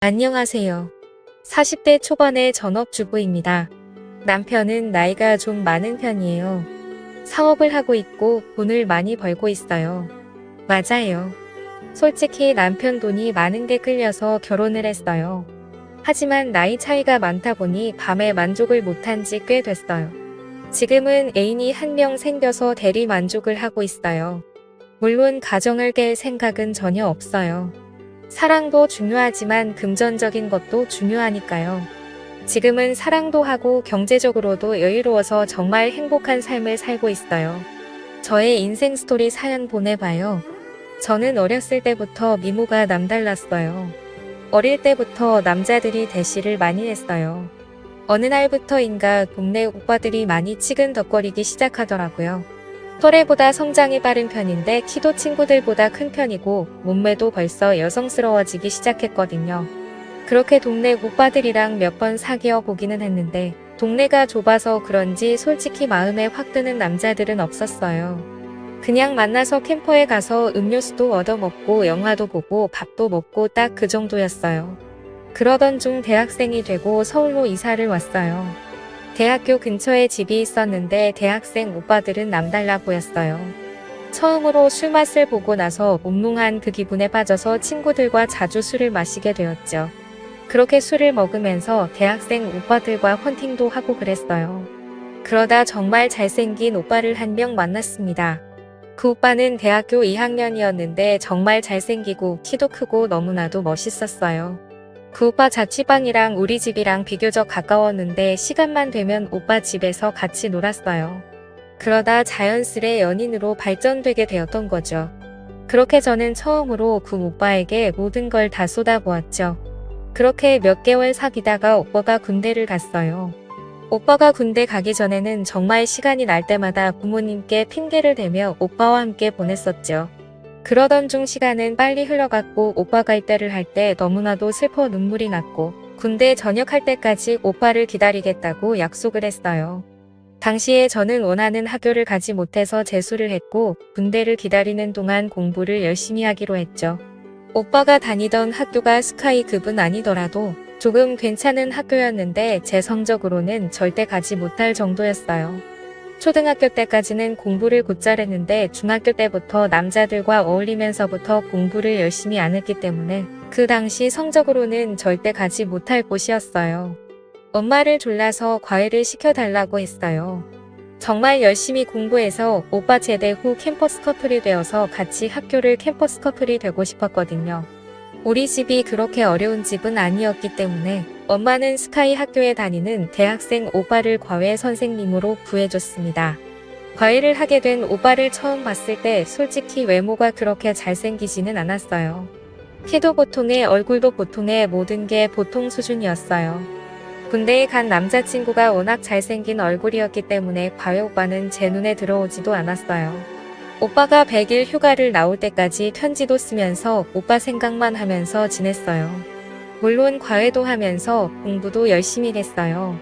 안녕하세요. 40대 초반의 전업주부입니다. 남편은 나이가 좀 많은 편이에요. 사업을 하고 있고 돈을 많이 벌고 있어요. 맞아요. 솔직히 남편 돈이 많은 게 끌려서 결혼을 했어요. 하지만 나이 차이가 많다 보니 밤에 만족을 못한 지 꽤 됐어요. 지금은 애인이 한 명 생겨서 대리 만족을 하고 있어요. 물론 가정을 깰 생각은 전혀 없어요. 사랑도 중요하지만 금전적인 것도 중요하니까요. 지금은 사랑도 하고 경제적으로도 여유로워서 정말 행복한 삶을 살고 있어요. 저의 인생 스토리 사연 보내봐요. 저는 어렸을 때부터 미모가 남달랐어요. 어릴 때부터 남자들이 대시를 많이 했어요. 어느 날부터인가 동네 오빠들이 많이 치근덕거리기 시작하더라고요. 또래보다 성장이 빠른 편인데 키도 친구들보다 큰 편이고 몸매도 벌써 여성스러워지기 시작했거든요. 그렇게 동네 오빠들이랑 몇 번 사귀어 보기는 했는데 동네가 좁아서 그런지 솔직히 마음에 확 드는 남자들은 없었어요. 그냥 만나서 캠퍼에 가서 음료수도 얻어먹고 영화도 보고 밥도 먹고 딱 그 정도였어요. 그러던 중 대학생이 되고 서울로 이사를 왔어요. 대학교 근처에 집이 있었는데 대학생 오빠들은 남달라 보였어요. 처음으로 술 맛을 보고 나서 몽롱한 그 기분에 빠져서 친구들과 자주 술을 마시게 되었죠. 그렇게 술을 먹으면서 대학생 오빠들과 헌팅도 하고 그랬어요. 그러다 정말 잘생긴 오빠를 한 명 만났습니다. 그 오빠는 대학교 2학년이었는데 정말 잘생기고 키도 크고 너무나도 멋있었어요. 그 오빠 자취방이랑 우리 집이랑 비교적 가까웠는데 시간만 되면 오빠 집에서 같이 놀았어요. 그러다 자연스레 연인으로 발전되게 되었던 거죠. 그렇게 저는 처음으로 그 오빠에게 모든 걸 다 쏟아부었죠. 그렇게 몇 개월 사귀다가 오빠가 군대를 갔어요. 오빠가 군대 가기 전에는 정말 시간이 날 때마다 부모님께 핑계를 대며 오빠와 함께 보냈었죠. 그러던 중 시간은 빨리 흘러갔고 오빠가 입대를 할 때 너무나도 슬퍼 눈물이 났고 군대 전역할 때까지 오빠를 기다리겠다고 약속을 했어요. 당시에 저는 원하는 학교를 가지 못해서 재수를 했고 군대를 기다리는 동안 공부를 열심히 하기로 했죠. 오빠가 다니던 학교가 스카이급은 아니더라도 조금 괜찮은 학교였는데 제 성적으로는 절대 가지 못할 정도였어요. 초등학교 때까지는 공부를 곧잘 했는데 중학교 때부터 남자들과 어울리면서부터 공부를 열심히 안 했기 때문에 그 당시 성적으로는 절대 가지 못할 곳이었어요. 엄마를 졸라서 과외를 시켜달라고 했어요. 정말 열심히 공부해서 오빠 제대 후 캠퍼스 커플이 되어서 같이 학교를 캠퍼스 커플이 되고 싶었거든요. 우리 집이 그렇게 어려운 집은 아니었기 때문에 엄마는 스카이 학교에 다니는 대학생 오빠를 과외 선생님으로 구해줬습니다. 과외를 하게 된 오빠를 처음 봤을 때 솔직히 외모가 그렇게 잘생기지는 않았어요. 키도 보통에 얼굴도 보통에 모든 게 보통 수준이었어요. 군대에 간 남자친구가 워낙 잘생긴 얼굴이었기 때문에 과외 오빠는 제 눈에 들어오지도 않았어요. 오빠가 100일 휴가를 나올 때까지 편지도 쓰면서 오빠 생각만 하면서 지냈어요. 물론 과외도 하면서 공부도 열심히 했어요.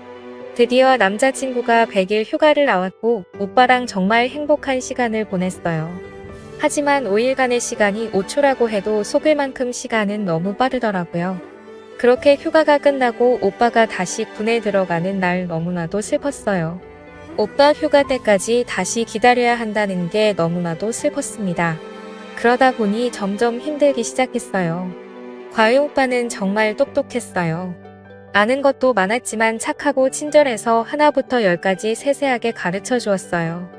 드디어 남자친구가 100일 휴가를 나왔고 오빠랑 정말 행복한 시간을 보냈어요. 하지만 5일간의 시간이 5초라고 해도 속을 만큼 시간은 너무 빠르더라고요. 그렇게 휴가가 끝나고 오빠가 다시 군에 들어가는 날 너무나도 슬펐어요. 오빠 휴가 때까지 다시 기다려야 한다는 게 너무나도 슬펐습니다. 그러다 보니 점점 힘들기 시작했어요. 과외 오빠는 정말 똑똑했어요. 아는 것도 많았지만 착하고 친절해서 하나부터 열까지 세세하게 가르쳐 주었어요.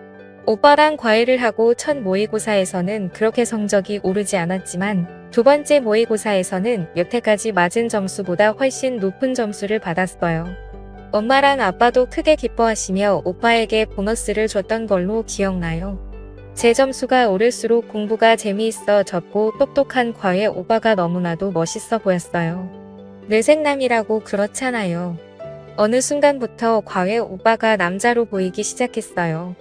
오빠랑 과외를 하고 첫 모의고사에서는 그렇게 성적이 오르지 않았지만 두 번째 모의고사에서는 여태까지 맞은 점수보다 훨씬 높은 점수를 받았어요. 엄마랑 아빠도 크게 기뻐하시며 오빠에게 보너스를 줬던 걸로 기억나요. 제 점수가 오를수록 공부가 재미있어졌고 똑똑한 과외 오빠가 너무나도 멋있어 보였어요. 뇌생남이라고 그렇잖아요. 어느 순간부터 과외 오빠가 남자로 보이기 시작했어요.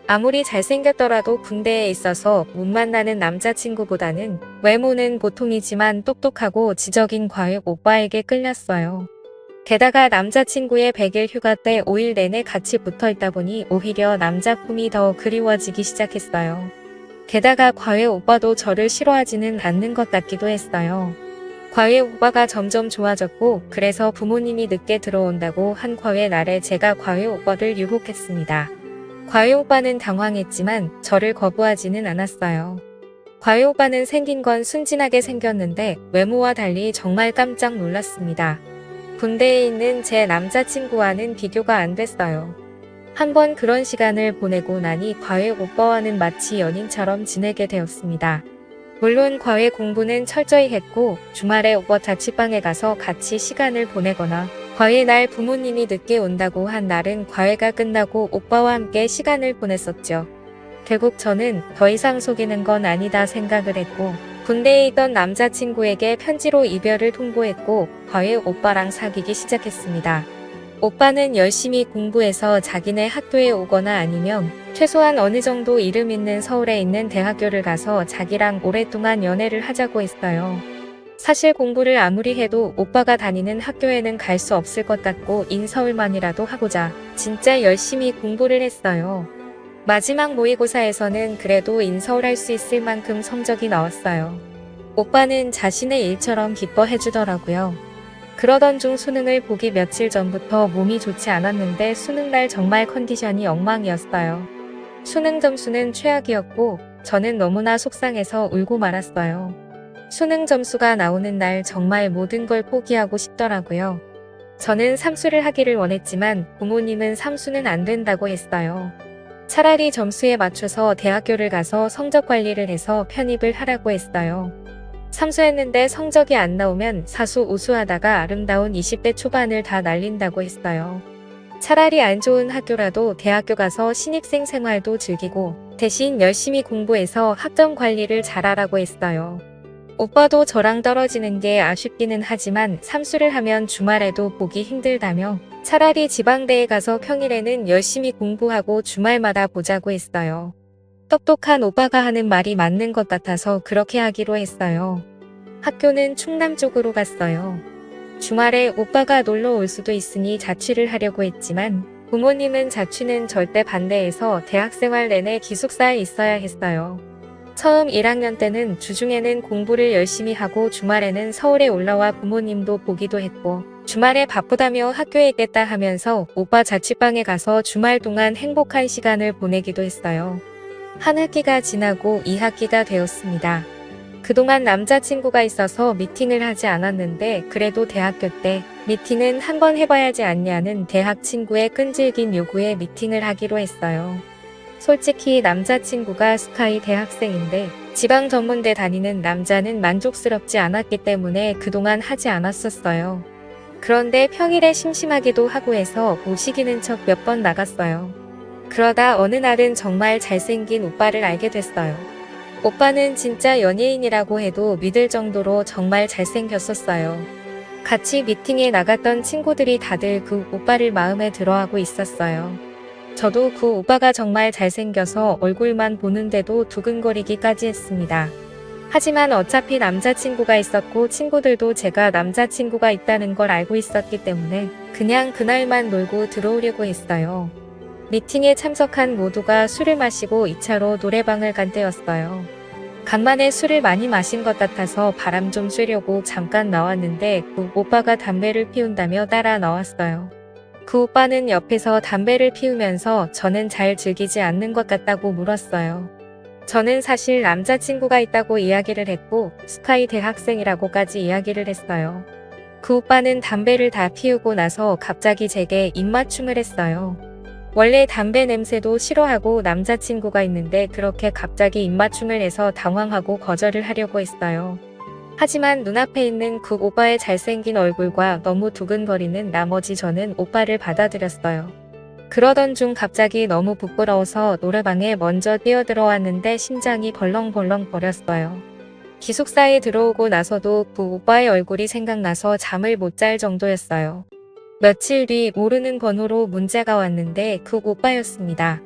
아무리 잘생겼더라도 군대에 있어서 못 만나는 남자친구보다는 외모는 보통이지만 똑똑하고 지적인 과외 오빠에게 끌렸어요. 게다가 남자친구의 100일 휴가 때 5일 내내 같이 붙어있다 보니 오히려 남자 꿈이 더 그리워지기 시작했어요. 게다가 과외 오빠도 저를 싫어하지는 않는 것 같기도 했어요. 과외 오빠가 점점 좋아졌고 그래서 부모님이 늦게 들어온다고 한 과외 날에 제가 과외 오빠를 유혹했습니다. 과외 오빠는 당황했지만 저를 거부하지는 않았어요. 과외 오빠는 생긴 건 순진하게 생겼는데 외모와 달리 정말 깜짝 놀랐습니다. 군대에 있는 제 남자친구와는 비교가 안 됐어요. 한번 그런 시간을 보내고 나니 과외 오빠와는 마치 연인처럼 지내게 되었습니다. 물론 과외 공부는 철저히 했고 주말에 오빠 자취방에 가서 같이 시간을 보내거나 과외 날 부모님이 늦게 온다고 한 날은 과외가 끝나고 오빠와 함께 시간을 보냈었죠. 결국 저는 더 이상 속이는 건 아니다 생각을 했고 군대에 있던 남자친구에게 편지로 이별을 통보했고 과외 오빠랑 사귀기 시작했습니다. 오빠는 열심히 공부해서 자기네 학교에 오거나 아니면 최소한 어느 정도 이름 있는 서울에 있는 대학교를 가서 자기랑 오랫동안 연애를 하자고 했어요. 사실 공부를 아무리 해도 오빠가 다니는 학교에는 갈 수 없을 것 같고 인서울만이라도 하고자 진짜 열심히 공부를 했어요. 마지막 모의고사에서는 그래도 인서울 할 수 있을 만큼 성적이 나왔어요. 오빠는 자신의 일처럼 기뻐해주더라고요. 그러던 중 수능을 보기 며칠 전부터 몸이 좋지 않았는데 수능날 정말 컨디션이 엉망이었어요. 수능 점수는 최악이었고 저는 너무나 속상해서 울고 말았어요. 수능 점수가 나오는 날 정말 모든 걸 포기하고 싶더라고요. 저는 삼수를 하기를 원했지만 부모님은 삼수는 안 된다고 했어요. 차라리 점수에 맞춰서 대학교를 가서 성적 관리를 해서 편입을 하라고 했어요. 삼수했는데 성적이 안 나오면 사수 우수하다가 아름다운 20대 초반을 다 날린다고 했어요. 차라리 안 좋은 학교라도 대학교 가서 신입생 생활도 즐기고 대신 열심히 공부해서 학점 관리를 잘하라고 했어요. 오빠도 저랑 떨어지는 게 아쉽기는 하지만 삼수를 하면 주말에도 보기 힘들다며 차라리 지방대에 가서 평일에는 열심히 공부하고 주말마다 보자고 했어요. 똑똑한 오빠가 하는 말이 맞는 것 같아서 그렇게 하기로 했어요. 학교는 충남 쪽으로 갔어요. 주말에 오빠가 놀러 올 수도 있으니 자취를 하려고 했지만 부모님은 자취는 절대 반대해서 대학생활 내내 기숙사에 있어야 했어요. 처음 1학년 때는 주중에는 공부를 열심히 하고 주말에는 서울에 올라와 부모님도 보기도 했고 주말에 바쁘다며 학교에 있겠다 하면서 오빠 자취방에 가서 주말 동안 행복한 시간을 보내기도 했어요. 한 학기가 지나고 2학기가 되었습니다. 그동안 남자친구가 있어서 미팅을 하지 않았는데 그래도 대학교 때 미팅은 한번 해봐야지 않냐는 대학 친구의 끈질긴 요구에 미팅을 하기로 했어요. 솔직히 남자친구가 스카이 대학생인데 지방 전문대 다니는 남자는 만족스럽지 않았기 때문에 그동안 하지 않았었어요. 그런데 평일에 심심하기도 하고 해서 모시기는 척 몇 번 나갔어요. 그러다 어느 날은 정말 잘생긴 오빠를 알게 됐어요. 오빠는 진짜 연예인이라고 해도 믿을 정도로 정말 잘생겼었어요. 같이 미팅에 나갔던 친구들이 다들 그 오빠를 마음에 들어하고 있었어요. 저도 그 오빠가 정말 잘생겨서 얼굴만 보는데도 두근거리기까지 했습니다. 하지만 어차피 남자친구가 있었고 친구들도 제가 남자친구가 있다는 걸 알고 있었기 때문에 그냥 그날만 놀고 들어오려고 했어요. 미팅에 참석한 모두가 술을 마시고 2차로 노래방을 간 때였어요. 간만에 술을 많이 마신 것 같아서 바람 좀 쐬려고 잠깐 나왔는데 그 오빠가 담배를 피운다며 따라 나왔어요. 그 오빠는 옆에서 담배를 피우면서 저는 잘 즐기지 않는 것 같다고 물었어요. 저는 사실 남자친구가 있다고 이야기를 했고 스카이 대학생이라고까지 이야기를 했어요. 그 오빠는 담배를 다 피우고 나서 갑자기 제게 입맞춤을 했어요. 원래 담배 냄새도 싫어하고 남자친구가 있는데 그렇게 갑자기 입맞춤을 해서 당황하고 거절을 하려고 했어요. 하지만 눈앞에 있는 그 오빠의 잘생긴 얼굴과 너무 두근거리는 나머지 저는 오빠를 받아들였어요. 그러던 중 갑자기 너무 부끄러워서 노래방에 먼저 뛰어들어왔는데 심장이 벌렁벌렁 거렸어요. 기숙사에 들어오고 나서도 그 오빠의 얼굴이 생각나서 잠을 못 잘 정도였어요. 며칠 뒤 모르는 번호로 문자가 왔는데 그 오빠였습니다.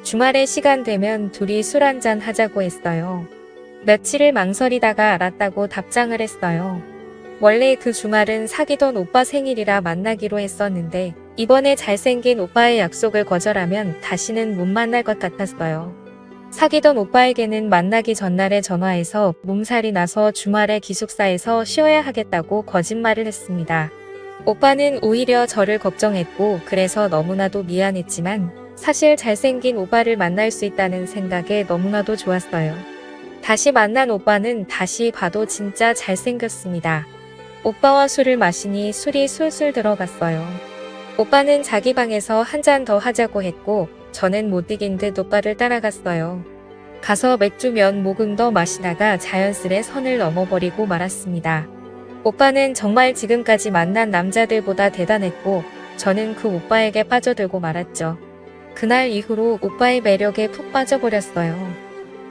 주말에 시간 되면 둘이 술 한잔 하자고 했어요. 며칠을 망설이다가 알았다고 답장을 했어요. 원래 그 주말은 사귀던 오빠 생일이라 만나기로 했었는데 이번에 잘생긴 오빠의 약속을 거절하면 다시는 못 만날 것 같았어요. 사귀던 오빠에게는 만나기 전날에 전화해서 몸살이 나서 주말에 기숙사에서 쉬어야 하겠다고 거짓말을 했습니다. 오빠는 오히려 저를 걱정했고 그래서 너무나도 미안했지만 사실 잘생긴 오빠를 만날 수 있다는 생각에 너무나도 좋았어요. 다시 만난 오빠는 다시 봐도 진짜 잘생겼습니다. 오빠와 술을 마시니 술이 술술 들어갔어요. 오빠는 자기 방에서 한 잔 더 하자고 했고 저는 못 이긴 듯 오빠를 따라갔어요. 가서 맥주 몇 모금 더 마시다가 자연스레 선을 넘어버리고 말았습니다. 오빠는 정말 지금까지 만난 남자들보다 대단했고 저는 그 오빠에게 빠져들고 말았죠. 그날 이후로 오빠의 매력에 푹 빠져버렸어요.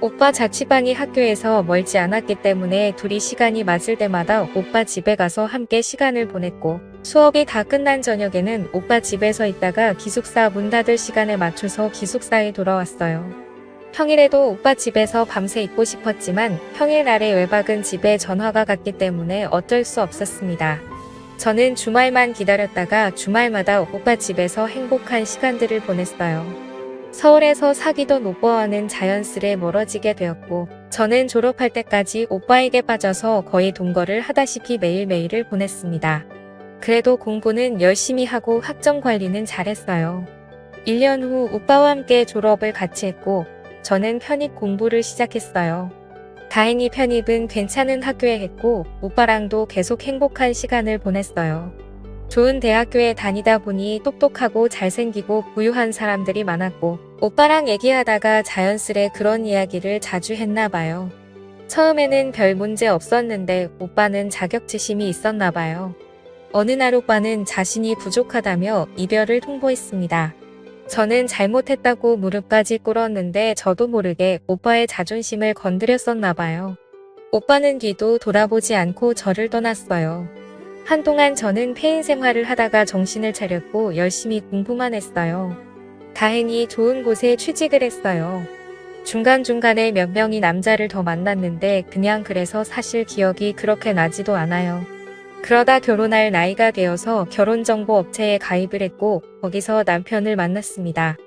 오빠 자취방이 학교에서 멀지 않았기 때문에 둘이 시간이 맞을 때마다 오빠 집에 가서 함께 시간을 보냈고 수업이 다 끝난 저녁에는 오빠 집에서 있다가 기숙사 문 닫을 시간에 맞춰서 기숙사에 돌아왔어요. 평일에도 오빠 집에서 밤새 있고 싶었지만 평일날에 외박은 집에 전화가 갔기 때문에 어쩔 수 없었습니다. 저는 주말만 기다렸다가 주말마다 오빠 집에서 행복한 시간들을 보냈어요. 서울에서 사귀던 오빠와는 자연스레 멀어지게 되었고 저는 졸업할 때까지 오빠에게 빠져서 거의 동거를 하다시피 매일매일을 보냈습니다. 그래도 공부는 열심히 하고 학점 관리는 잘했어요. 1년 후 오빠와 함께 졸업을 같이 했고 저는 편입 공부를 시작했어요. 다행히 편입은 괜찮은 학교에 했고 오빠랑도 계속 행복한 시간을 보냈어요. 좋은 대학교에 다니다 보니 똑똑하고 잘생기고 부유한 사람들이 많았고 오빠랑 얘기하다가 자연스레 그런 이야기를 자주 했나 봐요. 처음에는 별 문제 없었는데 오빠는 자격지심이 있었나 봐요. 어느 날 오빠는 자신이 부족하다며 이별을 통보했습니다. 저는 잘못했다고 무릎까지 꿇었는데 저도 모르게 오빠의 자존심을 건드렸었나 봐요. 오빠는 뒤도 돌아보지 않고 저를 떠났어요. 한동안 저는 폐인 생활을 하다가 정신을 차렸고 열심히 공부만 했어요. 다행히 좋은 곳에 취직을 했어요. 중간중간에 몇 명이 남자를 더 만났는데 그냥 그래서 사실 기억이 그렇게 나지도 않아요. 그러다 결혼할 나이가 되어서 결혼정보업체에 가입을 했고 거기서 남편을 만났습니다.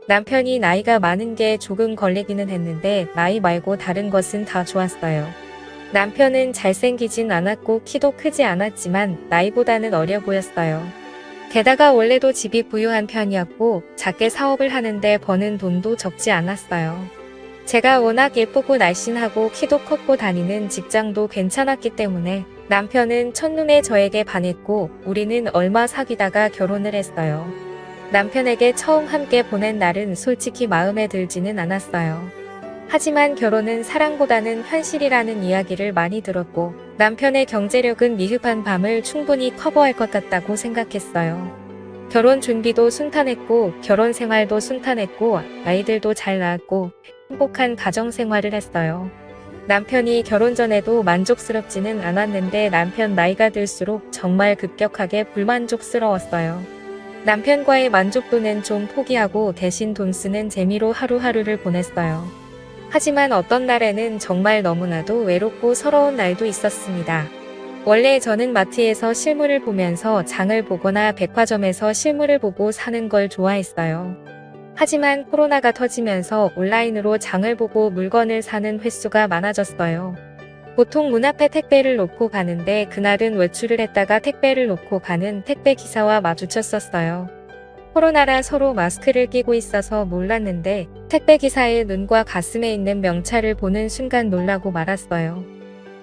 남편이 나이가 많은 게 조금 걸리기는 했는데 나이 말고 다른 것은 다 좋았어요. 남편은 잘생기진 않았고 키도 크지 않았지만 나이보다는 어려 보였어요. 게다가 원래도 집이 부유한 편이었고 작게 사업을 하는데 버는 돈도 적지 않았어요. 제가 워낙 예쁘고 날씬하고 키도 컸고 다니는 직장도 괜찮았기 때문에 남편은 첫눈에 저에게 반했고 우리는 얼마 사귀다가 결혼을 했어요. 남편에게 처음 함께 보낸 날은 솔직히 마음에 들지는 않았어요. 하지만 결혼은 사랑보다는 현실이라는 이야기를 많이 들었고 남편의 경제력은 미흡한 밤을 충분히 커버할 것 같다고 생각했어요. 결혼 준비도 순탄했고 결혼 생활도 순탄했고 아이들도 잘 낳았고 행복한 가정 생활을 했어요. 남편이 결혼 전에도 만족스럽지는 않았는데 남편 나이가 들수록 정말 급격하게 불만족스러웠어요. 남편과의 만족도는 좀 포기하고 대신 돈 쓰는 재미로 하루하루를 보냈어요. 하지만 어떤 날에는 정말 너무나도 외롭고 서러운 날도 있었습니다. 원래 저는 마트에서 실물을 보면서 장을 보거나 백화점에서 실물을 보고 사는 걸 좋아했어요. 하지만 코로나가 터지면서 온라인으로 장을 보고 물건을 사는 횟수가 많아졌어요. 보통 문 앞에 택배를 놓고 가는데 그날은 외출을 했다가 택배를 놓고 가는 택배 기사와 마주쳤었어요. 코로나라 서로 마스크를 끼고 있어서 몰랐는데 택배 기사의 눈과 가슴에 있는 명찰을 보는 순간 놀라고 말았어요.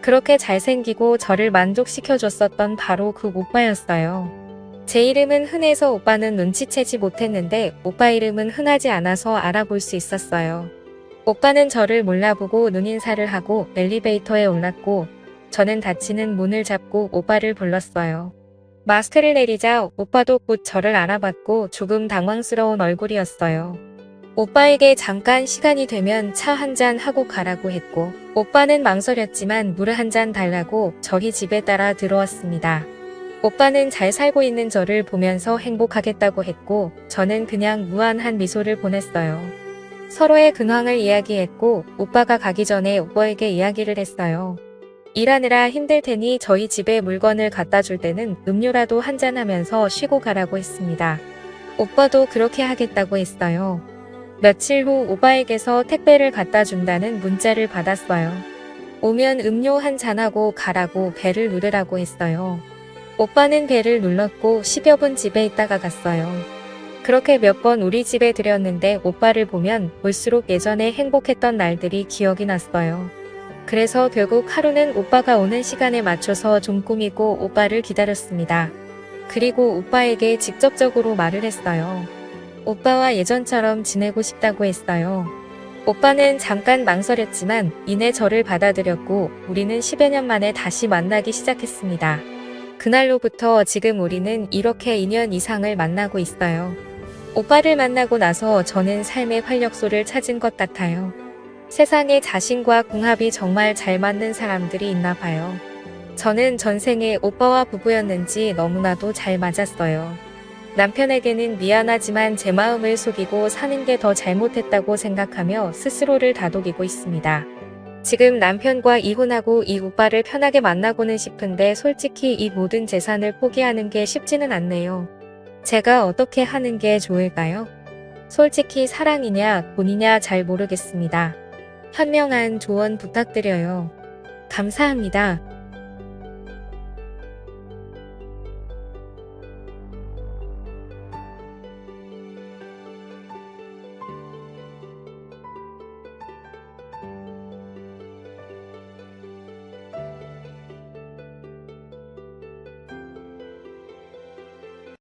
그렇게 잘생기고 저를 만족시켜줬었던 바로 그 오빠였어요. 제 이름은 흔해서 오빠는 눈치채지 못했는데 오빠 이름은 흔하지 않아서 알아볼 수 있었어요. 오빠는 저를 몰라보고 눈인사를 하고 엘리베이터에 올랐고 저는 닫히는 문을 잡고 오빠를 불렀어요. 마스크를 내리자 오빠도 곧 저를 알아봤고 조금 당황스러운 얼굴이었어요. 오빠에게 잠깐 시간이 되면 차 한 잔 하고 가라고 했고 오빠는 망설였지만 물 한 잔 달라고 저희 집에 따라 들어왔습니다. 오빠는 잘 살고 있는 저를 보면서 행복하겠다고 했고 저는 그냥 무한한 미소를 보냈어요. 서로의 근황을 이야기했고 오빠가 가기 전에 오빠에게 이야기를 했어요. 일하느라 힘들 테니 저희 집에 물건을 갖다 줄 때는 음료라도 한잔 하면서 쉬고 가라고 했습니다. 오빠도 그렇게 하겠다고 했어요. 며칠 후 오빠에게서 택배를 갖다 준다는 문자를 받았어요. 오면 음료 한 잔하고 가라고 벨을 누르라고 했어요. 오빠는 벨을 눌렀고 10여 분 집에 있다가 갔어요. 그렇게 몇 번 우리 집에 들였는데 오빠를 보면 볼수록 예전에 행복했던 날들이 기억이 났어요. 그래서 결국 하루는 오빠가 오는 시간에 맞춰서 좀 꾸미고 오빠를 기다렸습니다. 그리고 오빠에게 직접적으로 말을 했어요. 오빠와 예전처럼 지내고 싶다고 했어요. 오빠는 잠깐 망설였지만 이내 저를 받아들였고 우리는 10여 년 만에 다시 만나기 시작했습니다. 그날로부터 지금 우리는 이렇게 2년 이상을 만나고 있어요. 오빠를 만나고 나서 저는 삶의 활력소를 찾은 것 같아요. 세상에 자신과 궁합이 정말 잘 맞는 사람들이 있나 봐요. 저는 전생에 오빠와 부부였는지 너무나도 잘 맞았어요. 남편에게는 미안하지만 제 마음을 속이고 사는 게 더 잘못했다고 생각하며 스스로를 다독이고 있습니다. 지금 남편과 이혼하고 이 오빠를 편하게 만나고는 싶은데 솔직히 이 모든 재산을 포기하는 게 쉽지는 않네요. 제가 어떻게 하는 게 좋을까요? 솔직히 사랑이냐 돈이냐 잘 모르겠습니다. 현명한 조언 부탁드려요. 감사합니다.